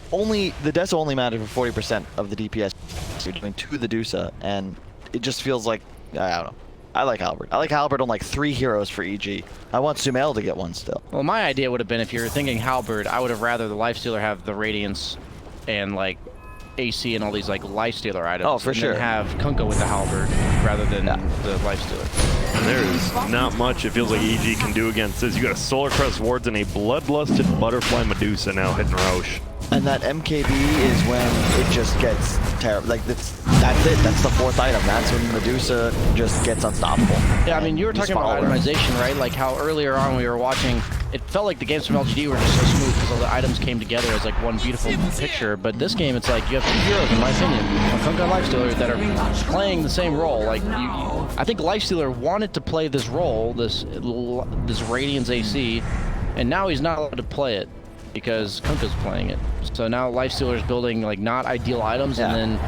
S1: the Deso only matters for 40% of the DPS you're doing to the Dusa, and it just feels like, I don't know. I like Halberd. I like Halberd on like 3 heroes for EG. I want Sumail to get one still.
S3: Well, my idea would have been, if you're thinking Halberd, I would have rather the Lifestealer have the Radiance and like AC and all these like Lifestealer items.
S1: Oh, for
S3: and
S1: sure.
S3: Then have Kunkka with the Halberd rather than the Lifestealer.
S2: And there's not much it feels like EG can do against this. You got a Solar Crest Wards and a Bloodlusted Butterfly Medusa now hitting Roche.
S1: And that MKB is when it just gets terrible. Like, that's it. That's the 4th item. That's when Medusa just gets unstoppable.
S3: Yeah, I mean, you were talking about
S1: follow her.
S3: itemization, right? Like how earlier on we were watching, it felt like the games from LGD were just so smooth because all the items came together as like one beautiful picture. But this game, it's like you have 2 heroes, in my opinion, Kunkka and Lifestealer, that are playing the same role. Like, I think Lifestealer wanted to play this role, this Radiance AC, and now he's not allowed to play it because Kunkka's playing it. So now Lifestealer's building like not ideal items, and then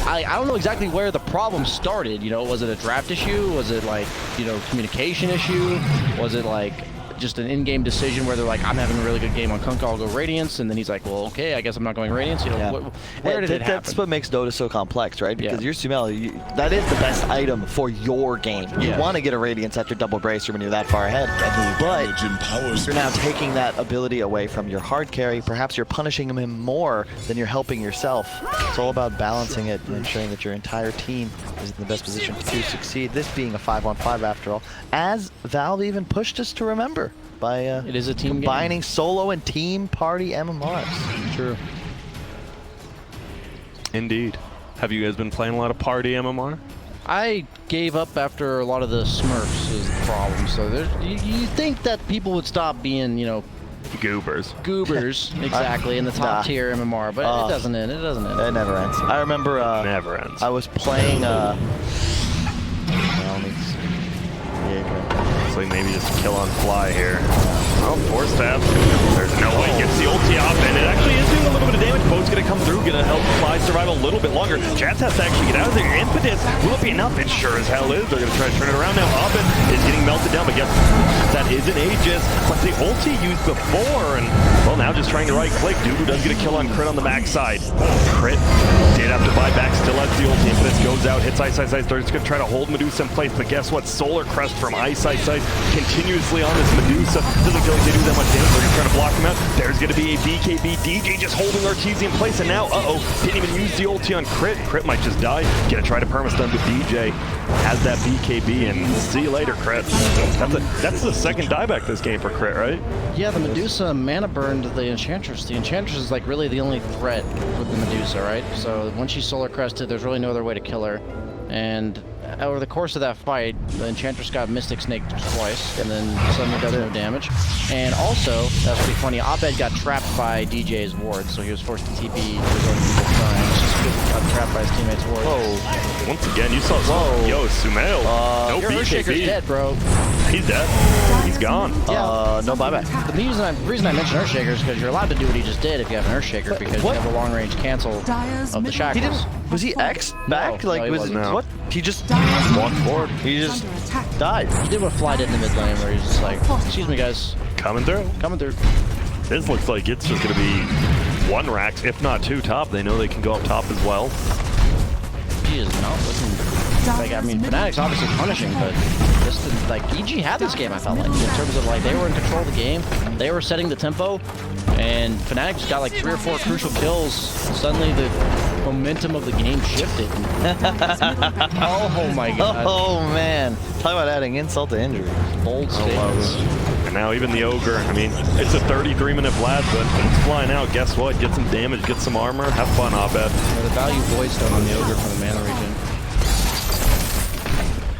S3: I don't know exactly where the problem started. You know, was it a draft issue? Was it like, you know, communication issue? Was it like just an in-game decision where they're like, I'm having a really good game on Kunkka, I'll go Radiance, and then he's like, well, okay, I guess I'm not going Radiance. You know, where did it happen?
S1: That's what makes Dota so complex, right? Because your Sumail, that is the best item for your game. You want to get a Radiance after double bracer when you're that far ahead. But you're now taking that ability away from your hard carry. Perhaps you're punishing him more than you're helping yourself. It's all about balancing it and ensuring that your entire team is in the best position to succeed. This being a 5-on-5 after all, as Valve even pushed us to remember by
S3: it is a team
S1: combining
S3: game.
S1: solo and team party MMRs.
S3: True.
S2: Indeed. Have you guys been playing a lot of party MMR?
S3: I gave up after a lot of the Smurfs is the problem. So you think that people would stop being, you know,
S2: Goobers.
S3: goobers, exactly, in the top tier MMR, but it doesn't end. It doesn't end.
S1: It never ends. I remember
S2: Never ends.
S1: I was playing
S2: It's like maybe just kill on fly here. Oh, force tap. There's no way he gets the ult ulti off, and it actually is doing a little bit of damage. Boat's going to come through, going to help Fly survive a little bit longer. Jazz has to actually get out of there. Impetus, will it be enough? It sure as hell is. They're going to try to turn it around now. Abed is getting melted down, but guess that isn't Aegis. But the ulti used before, and well, now just trying to right-click. Dubu does get a kill on Crit on the backside. Crit did have to buy back, still has the ulti. Impetus goes out, hits Ice. They're just going to try to hold Medusa in place, but guess what? Solar Crest from Ice continuously on this Medusa. Doesn't feel like they do that much damage. They're trying to block him out. There's going to be a BKB. DJ just holding Arteezy in place, and now, didn't even use the ulti on Crit. Crit might just die. Gonna try to perma-stun, but DJ has that BKB, and see you later, Crit. That's the second dieback this game for Crit, right?
S3: Yeah, the Medusa mana burned the Enchantress. The Enchantress is like really the only threat with the Medusa, right? So when she's Solar Crested, there's really no other way to kill her. And over the course of that fight, the Enchantress got Mystic Snake twice, and then suddenly does no damage. And also, that's pretty funny, Abed got trapped by DJ's ward, so he was forced to TP to go to people's times. Just got trapped by his teammate's ward.
S2: Whoa. Once again, you saw, yo, Sumail. No
S3: your Earthshaker's
S2: BKB.
S3: dead, bro.
S2: He's dead. He's gone.
S3: Yeah.
S1: No buyback.
S3: The reason I mentioned Earthshaker is because you're allowed to do what he just did if you have an Earthshaker, because you have a long-range cancel of the shackles.
S1: He didn't. Was he X back?
S3: No,
S1: like,
S3: he
S1: was
S3: wasn't.
S1: it, what? He just walked forward. He just died.
S3: He did what Fly did in the mid lane, where he's just like, excuse me, guys.
S2: Coming through.
S3: Coming through.
S2: This looks like it's just going to be one Rax, if not two top. They know they can go up top as well.
S3: He is not looking like, I mean, Fnatic's obviously punishing, but this, like, EG had this game, I felt like, in terms of, like, they were in control of the game, they were setting the tempo, and Fnatic just got, like, 3 or 4 crucial kills. Suddenly, the momentum of the game shifted. Oh my god.
S1: Oh, man. Talk about adding insult to injury.
S3: Bold statements.
S2: And now even the Ogre, I mean, it's a 33-minute Vlad, but it's flying out. Guess what? Get some damage, get some armor. Have fun, Abed.
S3: Yeah, the value void stone on the Ogre for the mana regen.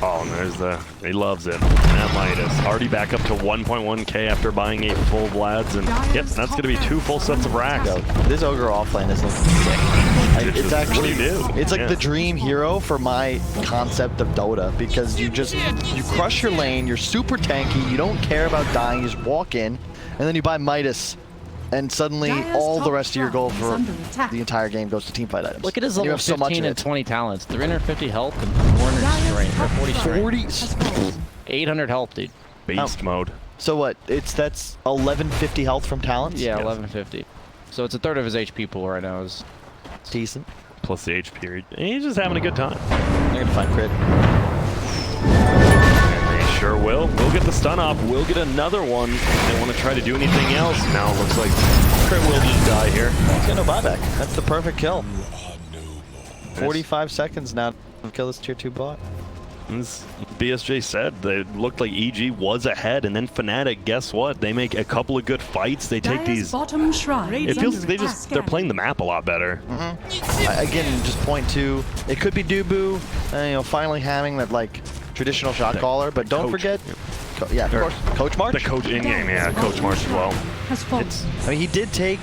S2: Oh, and there's the, he loves it. And Midas already back up to 1.1k after buying a full Vlad's, and yep, that's going to be 2 full sets of racks.
S1: Yo, this Ogre offlane is looking sick. It's actually
S2: new.
S1: It's like the dream hero for my concept of Dota, because you crush your lane, you're super tanky, you don't care about dying, you just walk in, and then you buy Midas, and suddenly all the rest of your goal for the entire game goes to teamfight items.
S3: Look at his
S1: And you
S3: level
S1: have so much
S3: 15
S1: in
S3: and
S1: it.
S3: 20 talents. 350 health and 400 strength. Or 40 strength. 800 health, dude.
S2: Beast mode.
S1: So what? That's 1150 health from talents?
S3: Yeah,
S2: Yes.
S3: 1150. So it's a third of his HP pool right now. Is
S1: Decent.
S2: Plus the HP. And he's just having a good time.
S1: They're gonna find Crit.
S2: And they sure will. We'll get the stun off. We'll get another one. If they want to try to do anything else. Now it looks like Crit will just die here.
S1: He's got no buyback. That's the perfect kill. 45 seconds now to kill this tier 2 bot.
S2: As BSJ said, they looked like EG was ahead, and then Fnatic, guess what? They make a couple of good fights. They take these.
S6: Bottom shrine.
S2: It feels they're playing the map a lot better.
S1: Again, just point to, it could be Dubu, finally having that like traditional shot caller, but don't
S2: Coach.
S1: forget, of course, Coach March.
S2: The coach in game, yeah, Coach March as well.
S6: Has fallen.
S1: I mean, he did take,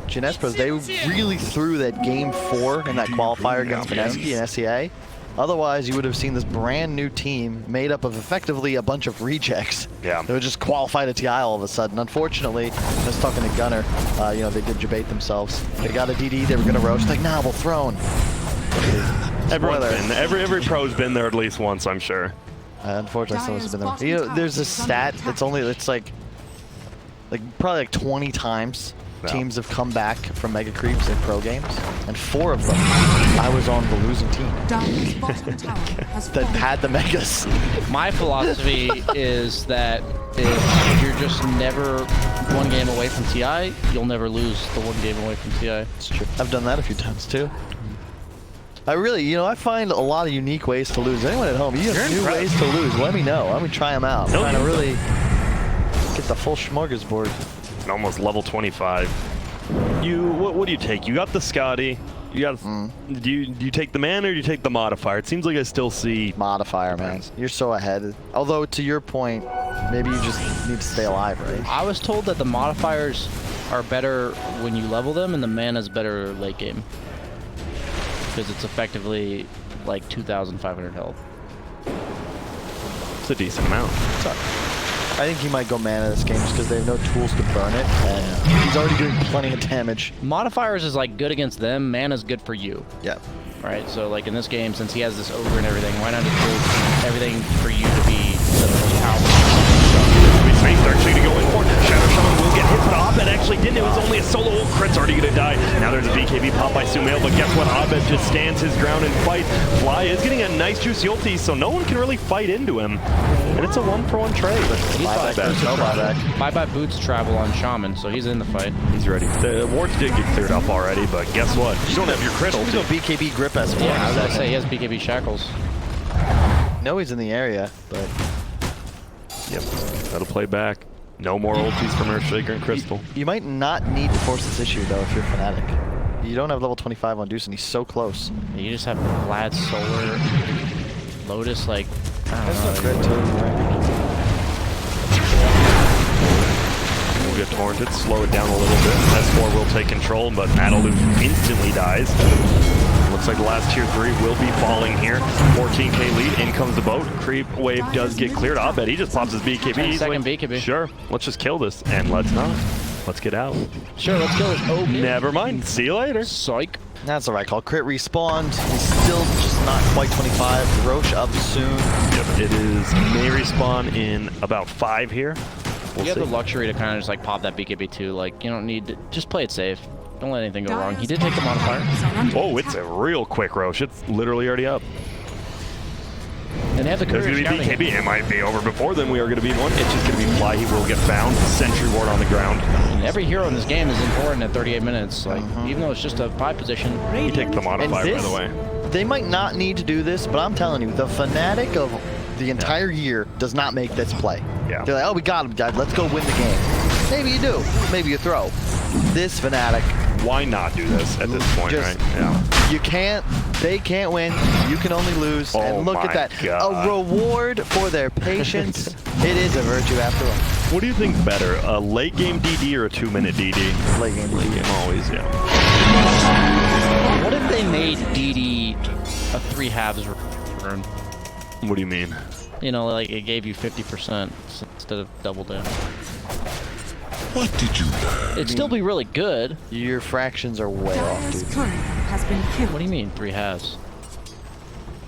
S1: Ginespros. They really threw that game 4 in that qualifier against Fineski and SEA. Otherwise, you would have seen this brand new team made up of effectively a bunch of rejects.
S2: Yeah.
S1: They would just qualify to TI all of a sudden. Unfortunately, I was talking to Gunner, they did debate themselves. They got a DD, they were going to roast, like, nah, we'll throne.
S2: Everyone's been, every pro's been there at least once, I'm sure.
S1: Unfortunately, someone's been there. There's a stat, it's like probably like 20 times teams have come back from mega creeps in pro games, and 4 of them I was on the losing team that had the megas.
S3: my philosophy is that if you're just never 1 game away from TI, you'll never lose the 1 game away from TI.
S1: It's true. I've done that a few times too. I really, I find a lot of unique ways to lose. Anyone at home, you have new ways to lose, let me know. Let me try them out. I'm trying to really get the full smorgasbord.
S2: Almost level 25. What do you take? You got the Scotty. You got. Do you take the man or do you take the modifier? It seems like I still see
S1: Modifier, man. You're so ahead. Although to your point, maybe you just need to stay alive, right?
S3: I was told that the modifiers are better when you level them, and the mana's better late game. Because it's effectively like 2,500 health.
S2: it's a decent amount.
S1: I think he might go mana this game just because they have no tools to burn it, and he's already doing plenty of damage.
S3: Modifiers is like good against them, mana's good for you.
S1: Yeah.
S3: Right, so like in this game, since he has this ogre and everything, why not just do everything for you to be the most powerful?
S2: They're actually going to go in for it. Shadow Shaman will get hit, but Abed actually didn't. It was only a solo ult. Crit's already going to die. Now there's a BKB pop by Sumail, but guess what? Abed just stands his ground and fights. Fly is getting a nice juicy ulti, so no one can really fight into him. And it's a 1-for-1 trade.
S3: Bye-bye Boots travel on Shaman, so he's in the fight.
S2: He's ready. The wards did get cleared up already, but guess what? You don't have your crit ulti.
S1: Go BKB grip as well.
S3: Yeah, I was going to say, he has BKB shackles.
S1: No, he's in the area, but...
S2: Yep, that'll play back. No more ultis from Earthshaker and Crystal.
S1: You might not need to force this issue, though, if you're Fnatic. You don't have level 25 on Deuce, and he's so close.
S3: You just have Vlad, Solar, Lotus, like, I don't know.
S1: Crit too,
S2: We'll get torrented, slow it down a little bit. S4 will take control, but Adaloof instantly dies. Looks like the last tier 3 will be falling here. 14k lead, in comes the boat. Creep wave does get cleared. Abed, he just pops his BKB.
S3: Second BKB.
S2: Sure, let's just kill this, and let's not. Let's get out.
S3: Sure, let's kill this. Oh,
S2: never mind. See you later.
S3: Psych.
S1: That's the right call. Crit respawned. He's still just not quite 25. Roche up soon.
S2: Yep, it is may respawn in about 5 here.
S3: You have the luxury to kind of just like pop that BKB too. Like, you don't need to, just play it safe. Don't let anything go wrong. He did take the modifier.
S2: Oh, it's a real quick Roche. It's literally already up.
S3: And they have the
S2: There's going to be BKB. It might be over before then. We are going to be one. It's just going to be Fly. He will get found. Sentry ward on the ground.
S3: And every hero in this game is important at 38 minutes. Like, even though it's just a 5 position.
S2: He takes the modifier, by the way.
S1: They might not need to do this, but I'm telling you, the Fnatic of the entire year does not make this play.
S2: Yeah.
S1: They're like, oh, we got him, guys. Let's go win the game. Maybe you do. Maybe you throw. This Fnatic.
S2: Why not do this at this point,
S1: just,
S2: right? Yeah.
S1: You can't. They can't win. You can only lose.
S2: Oh
S1: and look at that.
S2: God.
S1: A reward for their patience. It is a virtue after all.
S2: What do you think better, a late game DD or a 2-minute DD?
S1: Late game.
S2: Late game always, yeah.
S3: What if they made DD a 3 halves rune?
S2: What do you mean?
S3: You know, like it gave you 50% instead of double damage.
S4: What did you learn?
S3: It'd still be really good.
S1: Your fractions are way off,
S6: Dire's
S1: dude.
S6: turret has been killed.
S3: What do you mean 3 halves?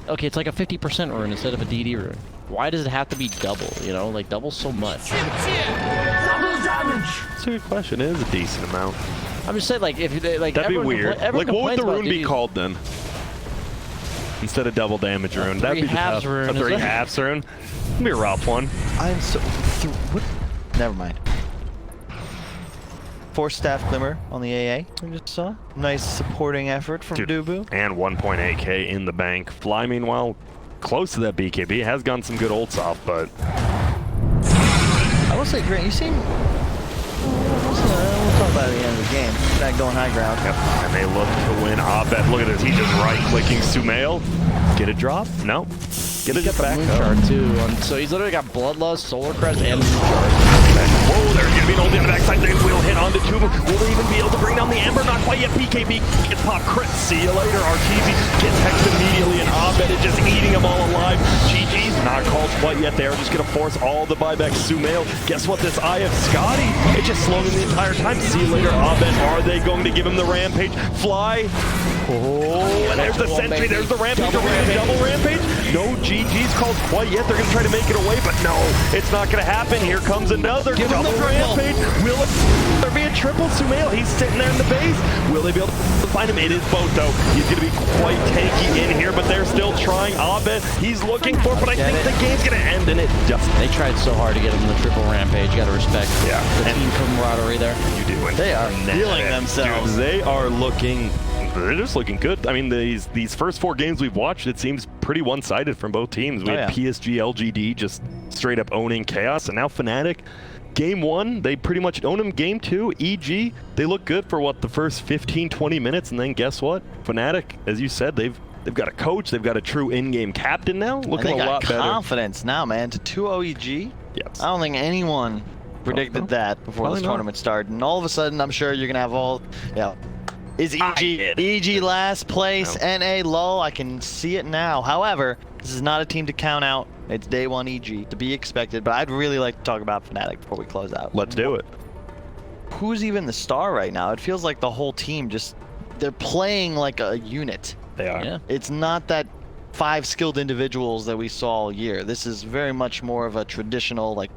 S3: Okay, it's like a 50% rune instead of a DD rune. Why does it have to be double? You know, like double so much.
S2: That's a good question. It is a decent amount.
S3: I'm just saying, like, if they like,
S2: That'd be weird. Like, what would the rune be
S3: DD.
S2: called then? Instead of double damage rune, that'd be the
S3: halves
S2: tough.
S3: rune,
S2: A
S3: is
S2: 3
S3: it?
S2: halves rune. It'd be a rough one.
S1: I'm so. What? Never mind. 4 staff glimmer on the AA. We just saw. Nice supporting effort from
S2: Dude,
S1: Dubu.
S2: and 1.8k in the bank. Fly, meanwhile, close to that BKB. Has gotten some good ults off, but
S1: I will say, Grant, you seem. We'll talk about it at the end of the game. Back going high ground.
S2: yep. And they look to win. Abed, look at this. He's just right-clicking Sumail. Get a drop? No. Get
S3: He's
S2: it
S3: got the
S2: back
S3: moon
S2: up.
S3: chart too. So he's literally got Bloodlust, Solar Crest, and moon chart.
S2: Whoa, there's going to be an ult in the backside. They will hit onto Tuba. Will they even be able to bring down the Amber? Not quite yet. BKB gets popped. Crit. See you later. Arteezy gets hexed immediately, and Abed is just eating them all alive. GG's not called quite yet. They're just going to force all the buybacks. Sumail, guess what? This Eye of Scotty, it's just slowing him the entire time. See you later, Abed. Are they going to give him the rampage? Fly. Oh, and there's the sentry. There's the rampage. Double rampage. No GG's called quite yet. They're going to try to make it away, but no, it's not going to happen. Here comes another double rampage. Will there be a triple Sumail? He's sitting there in the base. Will they be able to find him? It is both, though. He's going to be quite tanky in here, but they're still trying. Abed, he's looking for it, but I think the game's going to end, and it just...
S3: They tried so hard to get him the triple rampage. You got to respect the team camaraderie there.
S2: You do. And
S1: They are feeling themselves.
S2: Dude, they are looking... They're just looking good. I mean, these first 4 games we've watched, it seems pretty one-sided from both teams. We had PSG, LGD just straight up owning Chaos, and now Fnatic. Game 1, they pretty much own them. Game 2, EG, they look good for what, the first 15, 20 minutes, and then guess what? Fnatic, as you said, they've got a coach, they've got a true in-game captain now, looking a lot better.
S1: They got confidence now, man, to 2-0 EG.
S2: Yes.
S1: I don't think anyone predicted that before this tournament started, and all of a sudden, I'm sure you're gonna have all, Is EG last place?
S2: No.
S1: NA low. I can see it now. However, this is not a team to count out. It's day one EG to be expected. But I'd really like to talk about Fnatic before we close out.
S2: Let's do it.
S1: Who's even the star right now? It feels like the whole team they're playing like a unit.
S2: They are.
S3: Yeah.
S1: It's not that 5 skilled individuals that we saw all year. This is very much more of a traditional like